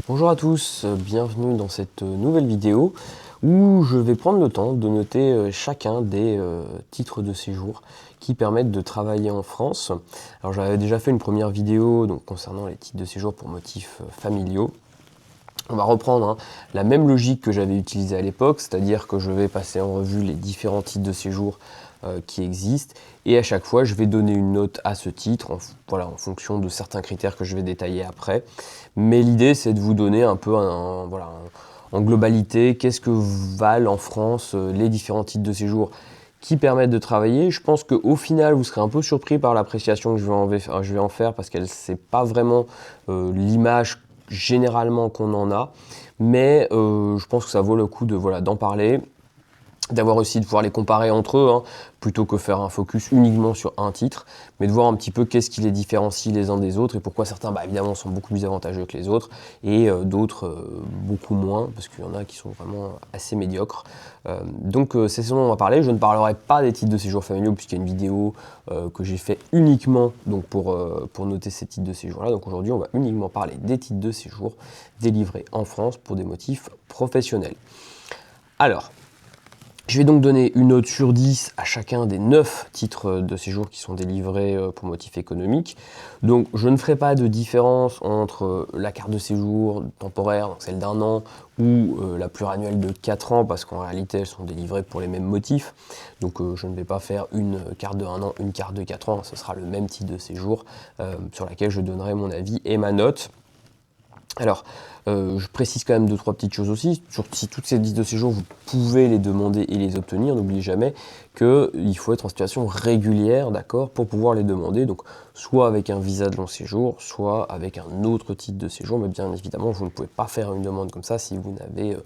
Bonjour à tous, bienvenue dans cette nouvelle vidéo où je vais prendre le temps de noter chacun des titres de séjour qui permettent de travailler en France. Alors j'avais déjà fait une première vidéo donc, concernant les titres de séjour pour motifs familiaux. On va reprendre la même logique que j'avais utilisée à l'époque, c'est-à-dire que je vais passer en revue les différents titres de séjour qui existent et à chaque fois je vais donner une note à ce titre en fonction de certains critères que je vais détailler après. Mais l'idée c'est de vous donner un peu en globalité qu'est-ce que valent en France les différents titres de séjour qui permettent de travailler. Je pense qu'au final vous serez un peu surpris par l'appréciation que je vais en faire parce qu'elle c'est pas vraiment l'image généralement qu'on en a, mais je pense que ça vaut le coup d'en parler, d'avoir aussi de pouvoir les comparer entre eux, plutôt que faire un focus uniquement sur un titre, mais de voir un petit peu qu'est-ce qui les différencie les uns des autres et pourquoi certains évidemment sont beaucoup plus avantageux que les autres et d'autres beaucoup moins, parce qu'il y en a qui sont vraiment assez médiocres. Donc c'est ce dont on va parler. Je ne parlerai pas des titres de séjour familiaux puisqu'il y a une vidéo que j'ai fait uniquement donc, pour noter ces titres de séjour là. Donc aujourd'hui on va uniquement parler des titres de séjour délivrés en France pour des motifs professionnels. Alors, je vais donc donner une note sur 10 à chacun des 9 titres de séjour qui sont délivrés pour motif économique. Donc je ne ferai pas de différence entre la carte de séjour temporaire, donc celle d'un an, ou la pluriannuelle de 4 ans, parce qu'en réalité elles sont délivrées pour les mêmes motifs. Donc je ne vais pas faire une carte de 1 an, une carte de 4 ans, ce sera le même titre de séjour sur laquelle je donnerai mon avis et ma note. Alors, je précise quand même 2-3 petites choses aussi. Si toutes ces listes de séjour, vous pouvez les demander et les obtenir, n'oubliez jamais qu'il faut être en situation régulière, d'accord, pour pouvoir les demander. Donc, soit avec un visa de long séjour, soit avec un autre titre de séjour. Mais bien évidemment, vous ne pouvez pas faire une demande comme ça si vous n'avez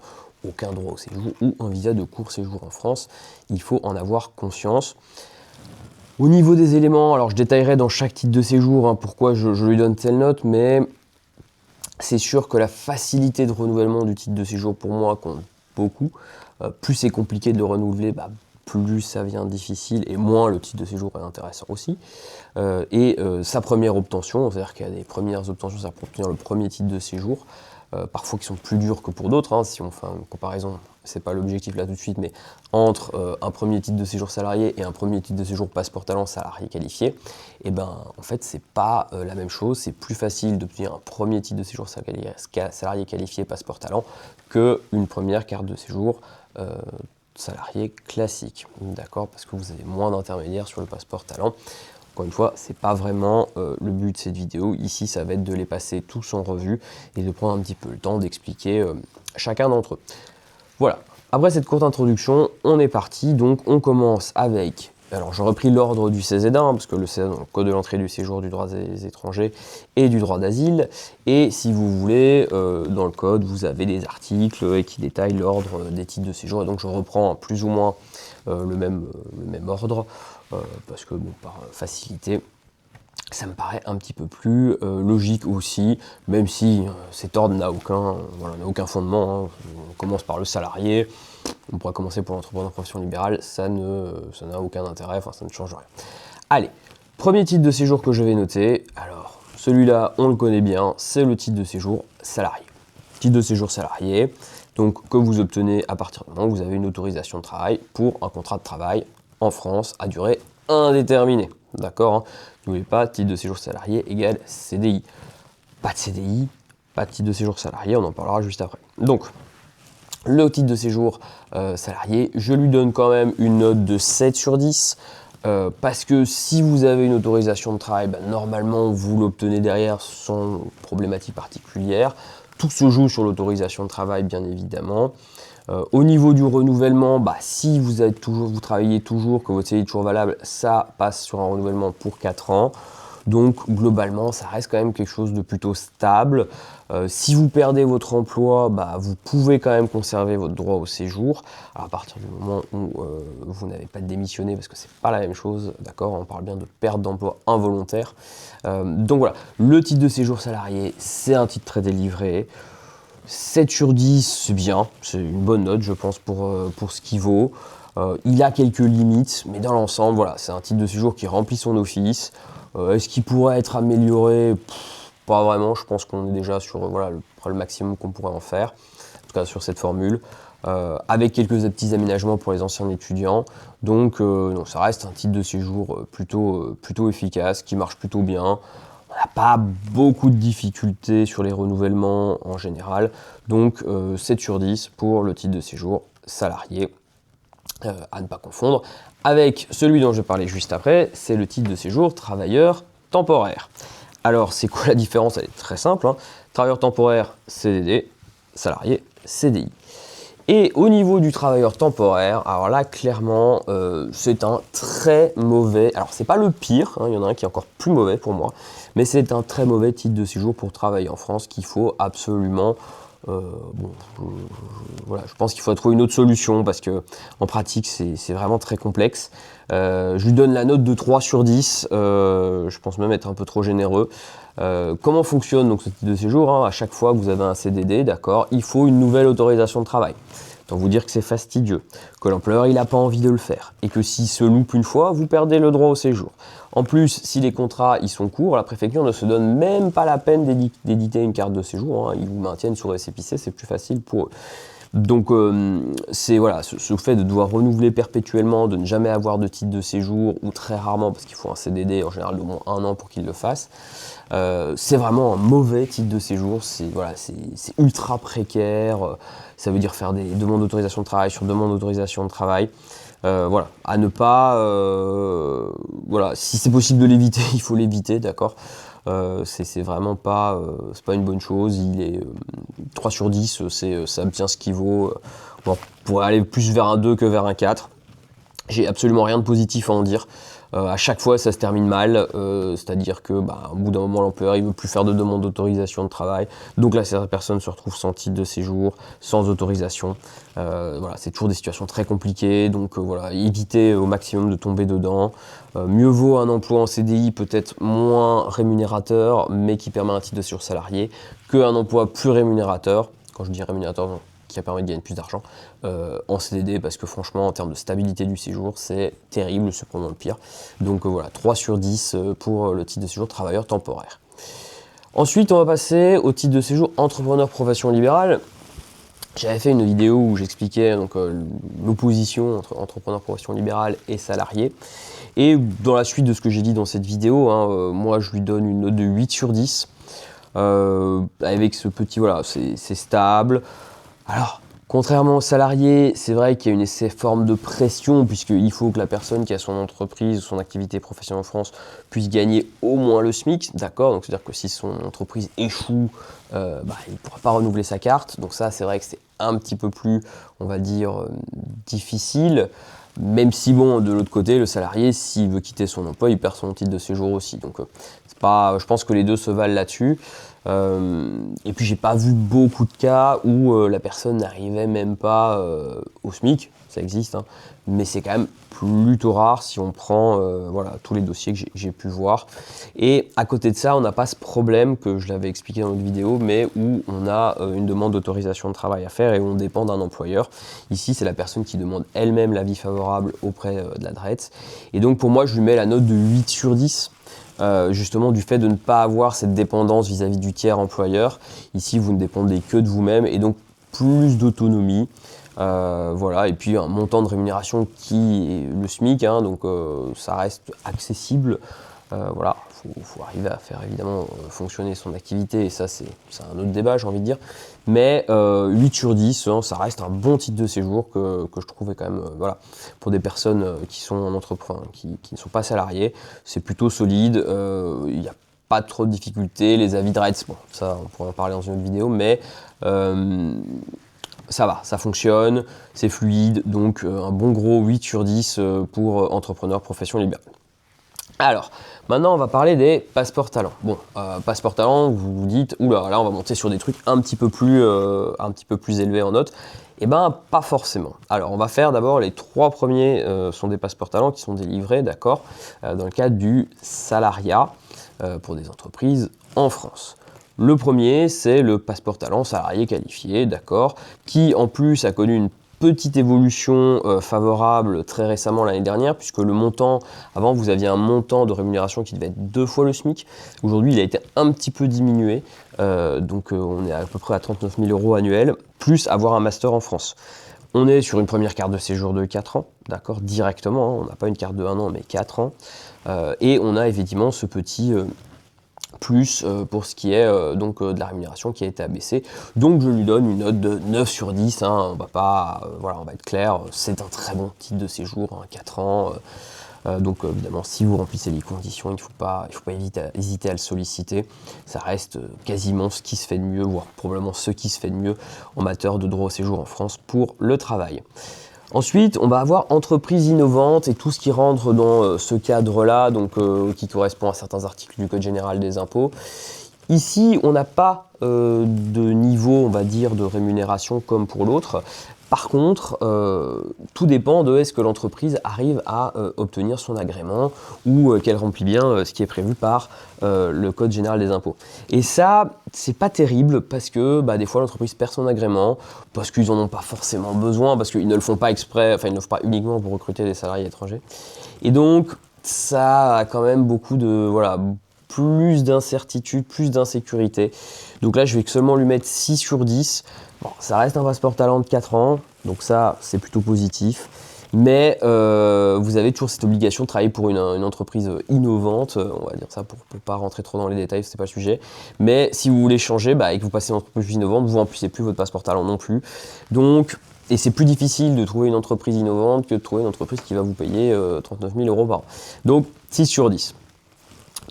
aucun droit au séjour ou un visa de court séjour en France. Il faut en avoir conscience. Au niveau des éléments, alors je détaillerai dans chaque titre de séjour pourquoi je lui donne telle note, mais c'est sûr que la facilité de renouvellement du titre de séjour pour moi compte beaucoup. Plus c'est compliqué de le renouveler, plus ça devient difficile et moins le titre de séjour est intéressant aussi. Sa première obtention, c'est-à-dire qu'il y a des premières obtentions, c'est-à-dire pour obtenir le premier titre de séjour, parfois qui sont plus durs que pour d'autres, si on fait une comparaison, c'est pas l'objectif là tout de suite, mais entre un premier titre de séjour salarié et un premier titre de séjour passeport talent salarié qualifié, en fait c'est pas la même chose, c'est plus facile d'obtenir un premier titre de séjour salarié qualifié passeport talent qu'une première carte de séjour salarié classique, d'accord, parce que vous avez moins d'intermédiaires sur le passeport talent. Encore une fois, c'est pas vraiment le but de cette vidéo. Ici, ça va être de les passer tous en revue et de prendre un petit peu le temps d'expliquer chacun d'entre eux. Voilà. Après cette courte introduction, on est parti. Donc, on commence avec... Alors, j'ai repris l'ordre du CESEDA, parce que le CESEDA, dans le Code de l'entrée du séjour du droit des étrangers et du droit d'asile. Et si vous voulez, dans le Code, vous avez des articles qui détaillent l'ordre des titres de séjour. Et donc, je reprends plus ou moins le même ordre. Parce que par facilité, ça me paraît un petit peu plus logique aussi, même si cet ordre n'a aucun fondement. On commence par le salarié, on pourrait commencer pour l'entrepreneur en profession libérale, ça n'a aucun intérêt, ça ne change rien. Allez, premier titre de séjour que je vais noter, alors celui-là on le connaît bien, c'est le titre de séjour salarié. Titre de séjour salarié, donc que vous obtenez à partir du moment où vous avez une autorisation de travail pour un contrat de travail en France à durée indéterminée. D'accord, n'oubliez pas, titre de séjour salarié égale CDI. Pas de CDI, pas de titre de séjour salarié, on en parlera juste après. Donc, le titre de séjour salarié, je lui donne quand même une note de 7 sur 10. Parce que si vous avez une autorisation de travail, normalement vous l'obtenez derrière sans problématique particulière. Tout se joue sur l'autorisation de travail, bien évidemment. Au niveau du renouvellement, si vous travaillez toujours, que votre CDI est toujours valable, ça passe sur un renouvellement pour 4 ans. Donc globalement, ça reste quand même quelque chose de plutôt stable. Si vous perdez votre emploi, vous pouvez quand même conserver votre droit au séjour. Alors, à partir du moment où vous n'avez pas démissionné, parce que c'est pas la même chose, d'accord, on parle bien de perte d'emploi involontaire. Donc voilà, le titre de séjour salarié, c'est un titre très délivré. 7 sur 10, c'est bien, c'est une bonne note, je pense, pour ce qu'il vaut. Il a quelques limites, mais dans l'ensemble, voilà, c'est un titre de séjour qui remplit son office. Est-ce qu'il pourrait être amélioré ? pas vraiment, je pense qu'on est déjà sur voilà, le maximum qu'on pourrait en faire, en tout cas sur cette formule, avec quelques petits aménagements pour les anciens étudiants. Donc ça reste un titre de séjour plutôt efficace, qui marche plutôt bien. On n'a pas beaucoup de difficultés sur les renouvellements en général, donc 7 sur 10 pour le titre de séjour salarié, à ne pas confondre avec celui dont je vais parler juste après, c'est le titre de séjour travailleur temporaire. Alors, c'est quoi la différence? Elle est très simple, hein. Travailleur temporaire, CDD, salarié, CDI. Et au niveau du travailleur temporaire, alors là, clairement, c'est un très mauvais... Alors, c'est pas le pire, hein, il y en a un qui est encore plus mauvais pour moi, mais c'est un très mauvais titre de séjour pour travailler en France qu'il faut absolument... voilà, je pense qu'il faut trouver une autre solution parce que en pratique c'est vraiment très complexe. Je lui donne la note de 3 sur 10, je pense même être un peu trop généreux. Comment fonctionne donc ce titre de séjour, hein? À chaque fois que vous avez un CDD, d'accord, il faut une nouvelle autorisation de travail. Donc vous dire que c'est fastidieux, que l'employeur il n'a pas envie de le faire, et que s'il se loupe une fois, vous perdez le droit au séjour. En plus, si les contrats ils sont courts, la préfecture ne se donne même pas la peine d'éditer une carte de séjour, hein. Ils vous maintiennent sur récépissé, c'est plus facile pour eux. Donc c'est voilà, ce fait de devoir renouveler perpétuellement, de ne jamais avoir de titre de séjour, ou très rarement, parce qu'il faut un CDD en général d'au moins 1 an pour qu'il le fasse, c'est vraiment un mauvais titre de séjour, c'est voilà, ultra précaire, ça veut dire faire des demandes d'autorisation de travail sur demande d'autorisation de travail. Voilà, à ne pas, voilà, si c'est possible de l'éviter, il faut l'éviter, d'accord. C'est vraiment pas, c'est pas une bonne chose. Il est 3 sur 10, ça obtient ce qu'il vaut. On pourrait aller plus vers un 2 que vers un 4. J'ai absolument rien de positif à en dire. À chaque fois, ça se termine mal, c'est-à-dire que, au bout d'un moment, l'employeur il veut plus faire de demande d'autorisation de travail, donc là, cette personne se retrouve sans titre de séjour, sans autorisation. Voilà, c'est toujours des situations très compliquées, donc voilà, évitez au maximum de tomber dedans. Mieux vaut un emploi en CDI peut-être moins rémunérateur, mais qui permet un titre de séjour salarié, qu'un emploi plus rémunérateur. Quand je dis rémunérateur, qui permet de gagner plus d'argent en CDD, parce que franchement en termes de stabilité du séjour c'est terrible, c'est probablement le pire. Donc voilà, 3 sur 10 pour le titre de séjour travailleur temporaire. Ensuite on va passer au titre de séjour entrepreneur profession libérale. J'avais fait une vidéo où j'expliquais l'opposition entre entrepreneur profession libérale et salarié. Et dans la suite de ce que j'ai dit dans cette vidéo, hein, moi je lui donne une note de 8 sur 10. Avec ce petit, voilà, c'est stable. Alors, contrairement aux salariés, c'est vrai qu'il y a une forme de pression, puisqu'il faut que la personne qui a son entreprise ou son activité professionnelle en France puisse gagner au moins le SMIC, d'accord? Donc, c'est-à-dire que si son entreprise échoue, il ne pourra pas renouveler sa carte. Donc ça, c'est vrai que c'est un petit peu plus, on va dire, difficile. Même si, bon, de l'autre côté, le salarié, s'il veut quitter son emploi, il perd son titre de séjour aussi. Donc, c'est pas, je pense que les deux se valent là-dessus. Et puis, j'ai pas vu beaucoup de cas où la personne n'arrivait même pas au SMIC. Ça existe, hein, mais c'est quand même plutôt rare si on prend voilà, tous les dossiers que j'ai pu voir. Et à côté de ça, on n'a pas ce problème que je l'avais expliqué dans notre vidéo, mais où on a une demande d'autorisation de travail à faire et où on dépend d'un employeur. Ici, c'est la personne qui demande elle-même l'avis favorable auprès de la DREETS. Et donc pour moi, je lui mets la note de 8 sur 10. Justement du fait de ne pas avoir cette dépendance vis-à-vis du tiers employeur. Ici, vous ne dépendez que de vous-même et donc plus d'autonomie. Voilà, et puis un montant de rémunération qui est le SMIC, hein, donc ça reste accessible. Voilà, faut arriver à faire évidemment fonctionner son activité, et ça c'est un autre débat, j'ai envie de dire. Mais 8 sur 10, hein, ça reste un bon titre de séjour que je trouvais quand même, voilà, pour des personnes qui sont en entreprise, qui ne sont pas salariées, c'est plutôt solide. Il n'y a pas trop de difficultés, les avis de REETS, bon, ça on pourrait en parler dans une autre vidéo, mais ça va, ça fonctionne, c'est fluide, donc un bon gros 8 sur 10 pour entrepreneur profession libérale. Alors, maintenant on va parler des passeports talents. Bon, passeport talent, vous vous dites, oula, là on va monter sur des trucs un petit peu plus élevés en notes. Eh ben, pas forcément. Alors, on va faire d'abord les 3 premiers sont des passeports talents qui sont délivrés, d'accord, dans le cadre du salariat pour des entreprises en France. Le premier, c'est le passeport talent salarié qualifié, d'accord, qui en plus a connu une petite évolution favorable très récemment l'année dernière, puisque le montant, avant vous aviez un montant de rémunération qui devait être 2 fois le SMIC. Aujourd'hui, il a été un petit peu diminué, donc on est à peu près à 39 000 € annuels, plus avoir un master en France. On est sur une première carte de séjour de 4 ans, d'accord, directement, hein, on n'a pas une carte de 1 an, mais 4 ans. Et on a effectivement ce petit plus pour ce qui est de la rémunération qui a été abaissée. Donc je lui donne une note de 9 sur 10, hein, on va pas, voilà, on va être clair, c'est un très bon titre de séjour, hein, 4 ans. Donc évidemment, si vous remplissez les conditions, il ne faut pas hésiter à le solliciter. Ça reste quasiment ce qui se fait de mieux, voire probablement ce qui se fait de mieux en matière de droit au séjour en France pour le travail. Ensuite, on va avoir entreprise innovante et tout ce qui rentre dans ce cadre-là, donc qui correspond à certains articles du Code général des impôts. Ici, on n'a pas de niveau, on va dire, de rémunération comme pour l'autre. Par contre, tout dépend de est-ce que l'entreprise arrive à obtenir son agrément ou qu'elle remplit bien ce qui est prévu par le Code général des impôts. Et ça, c'est pas terrible parce que des fois l'entreprise perd son agrément, parce qu'ils en ont pas forcément besoin, parce qu'ils ne le font pas exprès, enfin ils ne le font pas uniquement pour recruter des salariés étrangers. Et donc, ça a quand même beaucoup de, voilà, plus d'incertitude, plus d'insécurité. Donc là, je vais seulement lui mettre 6 sur 10. Bon, ça reste un passeport talent de 4 ans, donc ça, c'est plutôt positif. Mais vous avez toujours cette obligation de travailler pour une entreprise innovante, on va dire ça pour ne pas rentrer trop dans les détails, c'est pas le sujet. Mais si vous voulez changer et que vous passez une entreprise innovante, vous remplissez plus votre passeport talent non plus. Donc, et c'est plus difficile de trouver une entreprise innovante que de trouver une entreprise qui va vous payer 39 000 € par an. Donc 6 sur 10.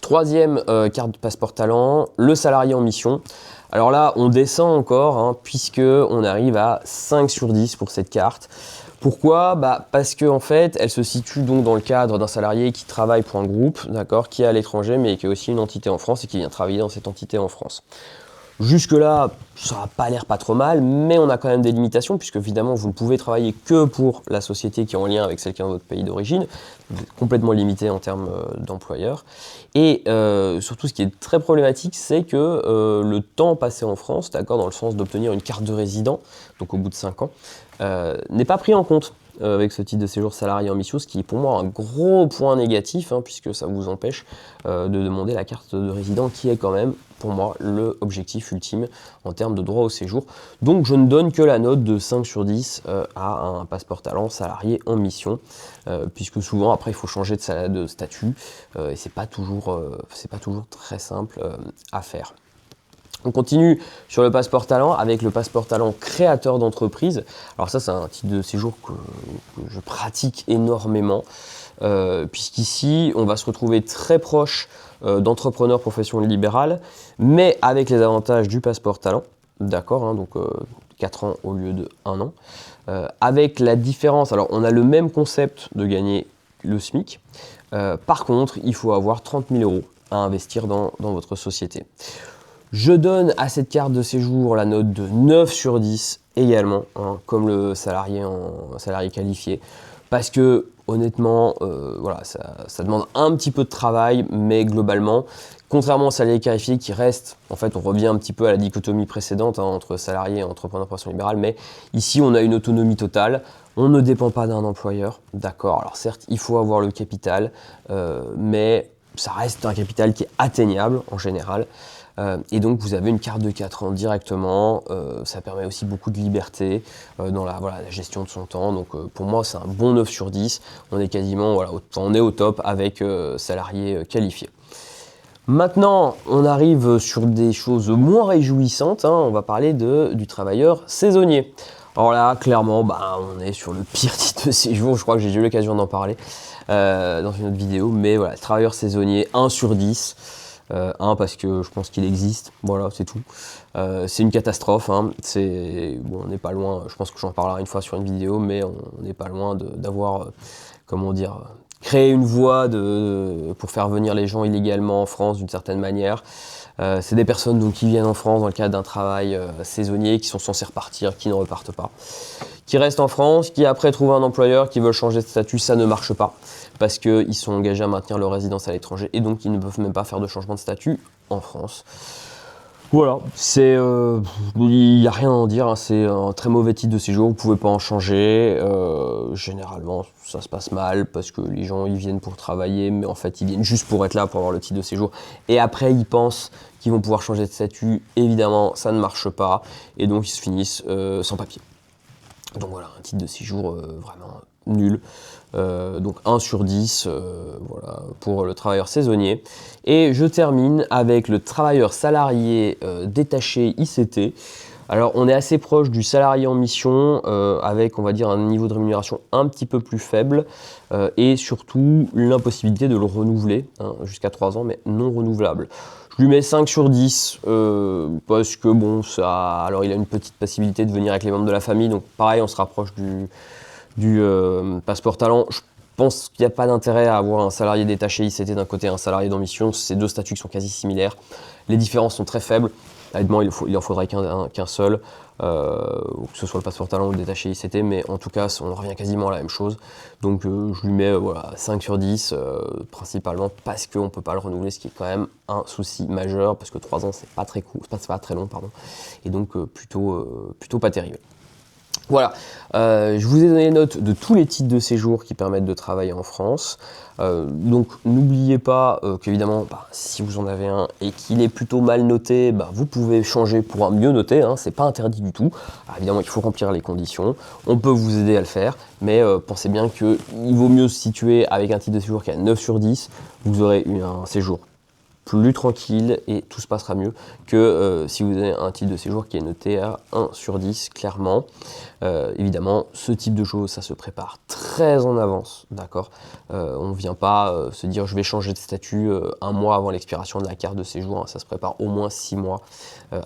Troisième carte de passeport talent, le salarié en mission. Alors là, on descend encore, hein, puisque on arrive à 5 sur 10 pour cette carte. Pourquoi ? Parce qu'en fait, elle se situe donc dans le cadre d'un salarié qui travaille pour un groupe, d'accord, qui est à l'étranger, mais qui a aussi une entité en France et qui vient travailler dans cette entité en France. Jusque-là, ça n'a pas l'air pas trop mal, mais on a quand même des limitations, puisque évidemment, vous ne pouvez travailler que pour la société qui est en lien avec celle qui est dans votre pays d'origine. Vous êtes complètement limité en termes d'employeur. Et surtout, ce qui est très problématique, c'est que le temps passé en France, d'accord, dans le sens d'obtenir une carte de résident, donc au bout de 5 ans, n'est pas pris en compte avec ce type de séjour salarié en mission, ce qui est pour moi un gros point négatif, hein, puisque ça vous empêche de demander la carte de résident, qui est quand même, pour moi, l'objectif ultime en termes de droit au séjour. Donc je ne donne que la note de 5 sur 10 à un passeport talent salarié en mission, puisque souvent après il faut changer de statut, et c'est pas toujours très simple à faire. On continue sur le passeport talent avec le passeport talent créateur d'entreprise. Alors ça, c'est un type de séjour que je pratique énormément, puisqu'ici, on va se retrouver très proche d'entrepreneurs profession libérale, mais avec les avantages du passeport talent, d'accord, hein, donc 4 ans au lieu de 1 an, avec la différence, alors on a le même concept de gagner le SMIC, par contre, il faut avoir 30 000 € à investir dans votre société. Je donne à cette carte de séjour la note de 9 sur 10 également, hein, comme le salarié qualifié, parce que honnêtement, voilà, ça demande un petit peu de travail, mais globalement, contrairement au salarié qualifié qui reste, en fait, on revient un petit peu à la dichotomie précédente, hein, entre salarié et entrepreneur profession libérale, mais ici, on a une autonomie totale. On ne dépend pas d'un employeur, d'accord. Alors certes, il faut avoir le capital, mais ça reste un capital qui est atteignable en général. Et donc vous avez une carte de 4 ans directement, ça permet aussi beaucoup de liberté dans la gestion de son temps, donc pour moi c'est un bon 9 sur 10, on est quasiment on est au top avec salarié qualifié. Maintenant on arrive sur des choses moins réjouissantes, hein, on va parler du travailleur saisonnier. Alors là clairement on est sur le pire titre de séjour, je crois que j'ai eu l'occasion d'en parler dans une autre vidéo, mais voilà, travailleur saisonnier 1 sur 10. Parce que je pense qu'il existe, voilà, c'est tout. C'est une catastrophe, hein. On n'est pas loin, je pense que j'en parlerai une fois sur une vidéo, mais on n'est pas loin d'avoir, créé une voie pour faire venir les gens illégalement en France d'une certaine manière. C'est des personnes donc, qui viennent en France dans le cadre d'un travail saisonnier, qui sont censés repartir, qui ne repartent pas, qui restent en France, qui après trouvent un employeur, qui veulent changer de statut, ça ne marche pas, parce qu'ils sont engagés à maintenir leur résidence à l'étranger, et donc ils ne peuvent même pas faire de changement de statut en France. Voilà, il n'y a rien à en dire, hein, c'est un très mauvais titre de séjour, vous pouvez pas en changer. Généralement, ça se passe mal parce que les gens ils viennent pour travailler, mais en fait ils viennent juste pour être là, pour avoir le titre de séjour. Et après ils pensent qu'ils vont pouvoir changer de statut. Évidemment, ça ne marche pas, et donc ils se finissent sans papier. Donc voilà, un titre de séjour vraiment nul. Donc 1 sur 10 voilà, pour le travailleur saisonnier. Et je termine avec le travailleur salarié détaché ICT. Alors on est assez proche du salarié en mission avec, on va dire, un niveau de rémunération un petit peu plus faible et surtout l'impossibilité de le renouveler hein, jusqu'à 3 ans, mais non renouvelable. Je lui mets 5 sur 10 parce que bon, alors il a une petite possibilité de venir avec les membres de la famille, donc pareil, on se rapproche du passeport talent. Je pense qu'il n'y a pas d'intérêt à avoir un salarié détaché ICT d'un côté et un salarié en mission. C'est deux statuts qui sont quasi similaires. Les différences sont très faibles. Honnêtement, il en faudrait qu'un seul, que ce soit le passeport talent ou le détaché ICT, mais en tout cas, on revient quasiment à la même chose. Donc je lui mets voilà, 5 sur 10, principalement parce qu'on ne peut pas le renouveler, ce qui est quand même un souci majeur, parce que 3 ans, c'est pas très court, c'est pas très long, pardon, et donc plutôt pas terrible. Voilà, je vous ai donné les notes de tous les titres de séjour qui permettent de travailler en France. Donc n'oubliez pas qu'évidemment, si vous en avez un et qu'il est plutôt mal noté, vous pouvez changer pour un mieux noté, hein, c'est pas interdit du tout. Alors, évidemment, il faut remplir les conditions, on peut vous aider à le faire, mais pensez bien qu'il vaut mieux se situer avec un titre de séjour qui a 9 sur 10, vous aurez un séjour plus tranquille et tout se passera mieux que si vous avez un titre de séjour qui est noté à 1 sur 10, clairement. Évidemment, ce type de choses, ça se prépare très en avance, d'accord. On ne vient pas se dire je vais changer de statut un mois avant l'expiration de la carte de séjour, hein, ça se prépare au moins 6 mois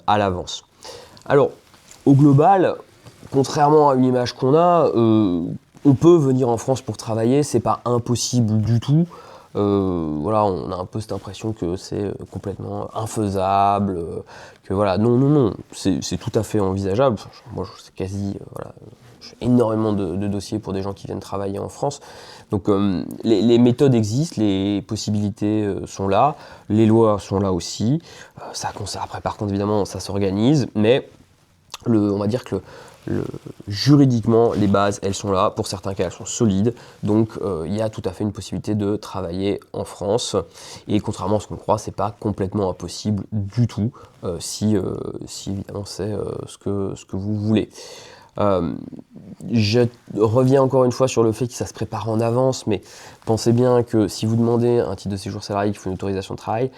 à l'avance. Alors, au global, contrairement à une image qu'on a, on peut venir en France pour travailler, c'est pas impossible du tout. Voilà, on a un peu cette impression que c'est complètement infaisable, que voilà, non, c'est tout à fait envisageable. Enfin, moi, c'est quasi, voilà, j'ai énormément de dossiers pour des gens qui viennent travailler en France. Donc, les méthodes existent, les possibilités sont là, les lois sont là aussi. Après, par contre, évidemment, ça s'organise, mais on va dire que juridiquement, les bases, elles sont là. Pour certains cas, elles sont solides. Donc, il y a tout à fait une possibilité de travailler en France. Et contrairement à ce qu'on croit, c'est pas complètement impossible du tout, si évidemment c'est ce que vous voulez. Je reviens encore une fois sur le fait que ça se prépare en avance, mais pensez bien que si vous demandez un titre de séjour salarié qui faut une autorisation de travail,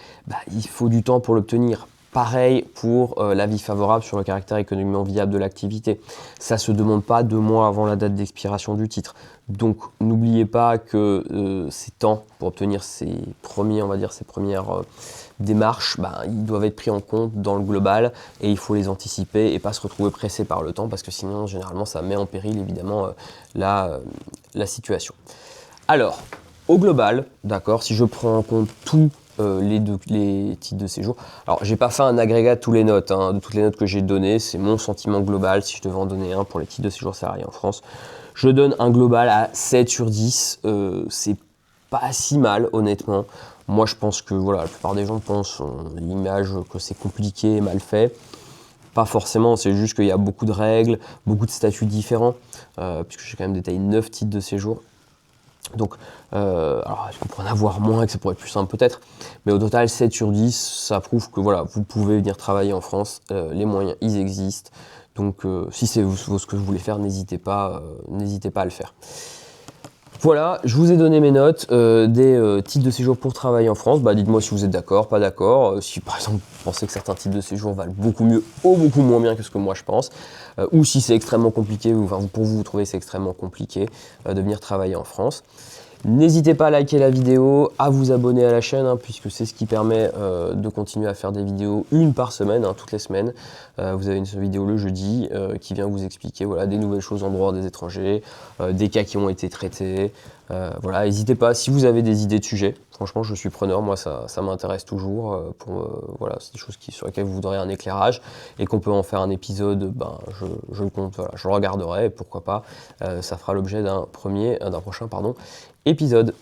il faut du temps pour l'obtenir. Pareil pour l'avis favorable sur le caractère économiquement viable de l'activité. Ça ne se demande pas 2 mois avant la date d'expiration du titre. Donc n'oubliez pas que ces temps pour obtenir ces premières démarches, ils doivent être pris en compte dans le global et il faut les anticiper et pas se retrouver pressé par le temps parce que sinon généralement ça met en péril évidemment la situation. Alors, au global, d'accord, si je prends en compte tout les titres de séjour. Alors, j'ai pas fait un agrégat de toutes les notes, hein, de toutes les notes que j'ai données. C'est mon sentiment global. Si je devais en donner un pour les titres de séjour salariés en France, je donne un global à 7 sur 10. C'est pas si mal, honnêtement. Moi, je pense que voilà, la plupart des gens pensent l'image que c'est compliqué, mal fait. Pas forcément, c'est juste qu'il y a beaucoup de règles, beaucoup de statuts différents, puisque j'ai quand même détaillé 9 titres de séjour. Donc, alors est-ce qu'on pourrait en avoir moins et que ça pourrait être plus simple peut-être, mais au total 7 sur 10, ça prouve que voilà, vous pouvez venir travailler en France, les moyens ils existent, donc si c'est ce que vous voulez faire, n'hésitez pas à le faire. Voilà, je vous ai donné mes notes des titres de séjour pour travailler en France. Dites-moi si vous êtes d'accord, pas d'accord. Si par exemple vous pensez que certains titres de séjour valent beaucoup mieux ou beaucoup moins bien que ce que moi je pense, ou si c'est extrêmement compliqué, pour vous trouvez c'est extrêmement compliqué de venir travailler en France. N'hésitez pas à liker la vidéo, à vous abonner à la chaîne, puisque c'est ce qui permet de continuer à faire des vidéos une par semaine, toutes les semaines. Vous avez une vidéo le jeudi qui vient vous expliquer des nouvelles choses en droit des étrangers, des cas qui ont été traités. Voilà, n'hésitez pas, si vous avez des idées de sujets, franchement je suis preneur, moi ça m'intéresse toujours, c'est des choses sur lesquelles vous voudrez un éclairage et qu'on peut en faire un épisode, je le compte, je le regarderai et pourquoi pas, ça fera l'objet d'un prochain épisode.